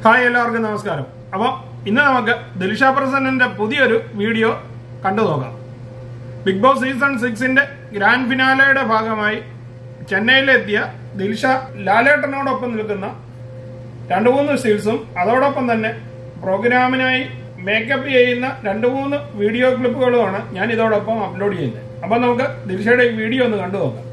Hi എല്ലാവർക്കും നമസ്കാരം. അപ്പോൾ ഇന്ന് നമുക്ക് ദിൽഷ പ്രസന്നന്റെ പുതിയൊരു വീഡിയോ കണ്ടു നോക്കാം. ബിഗ് ബോസ് സീസൺ 6ന്റെ ഗ്രാൻഡ് ഫിനാലയുടെ ഭാഗമായി ചെന്നൈയിലെത്തിയ ദിൽഷ ലാലേട്ടനോടൊപ്പം നിൽക്കുന്ന 2-3 സ്റ്റിൽസും അതോടൊപ്പം തന്നെ പ്രോഗ്രാമിനായി മേക്കപ്പ് ചെയ്യുന്ന 2-3 വീഡിയോ ക്ലിപ്പുകളുമാണ് ഞാൻ ഇതോടൊപ്പം അപ്ലോഡ് ചെയ്യുന്നത്. അപ്പോൾ നമുക്ക് ദിൽഷയുടെ ഈ വീഡിയോ ഒന്ന് കണ്ടു നോക്കാം.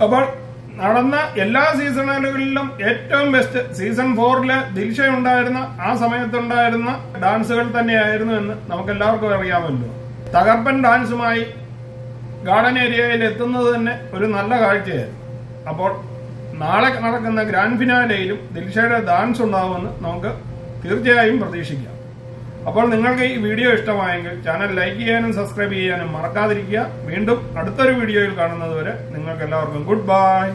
അപ്പോൾ നടന്ന എല്ലാ സീസണുകളിലും ഏറ്റവും ബെസ്റ്റ് സീസൺ 4 ദിൽഷ ഉണ്ടായിരുന്ന ആ സമയത്തുണ്ടായിരുന്ന ഡാൻസുകൾ തന്നെയായിരുന്നു എന്ന് നമുക്ക് എല്ലാവർക്കും അറിയാമല്ലോ. തകർപ്പൻ ഡാൻസുമായി ഗാർഡൻ ഏരിയയിൽ എത്തുന്നത് തന്നെ ഒരു നല്ല കാഴ്ചയായിരുന്നു. അപ്പോൾ നാളെ നടക്കുന്ന ഗ്രാൻഡ് ഫിനാലയിലും ദിൽഷയുടെ ഡാൻസ് ഉണ്ടാവുമെന്ന് നമുക്ക് തീർച്ചയായും പ്രതീക്ഷിക്കാം. അപ്പോൾ നിങ്ങൾക്ക് ഈ വീഡിയോ ഇഷ്ടമായെങ്കിൽ ചാനൽ ലൈക്ക് ചെയ്യാനും സബ്സ്ക്രൈബ് ചെയ്യാനും മറക്കാതിരിക്കുക. വീണ്ടും അടുത്തൊരു വീഡിയോയിൽ കാണുന്നത് വരെ നിങ്ങൾക്ക് എല്ലാവർക്കും ഗുഡ് ബൈ.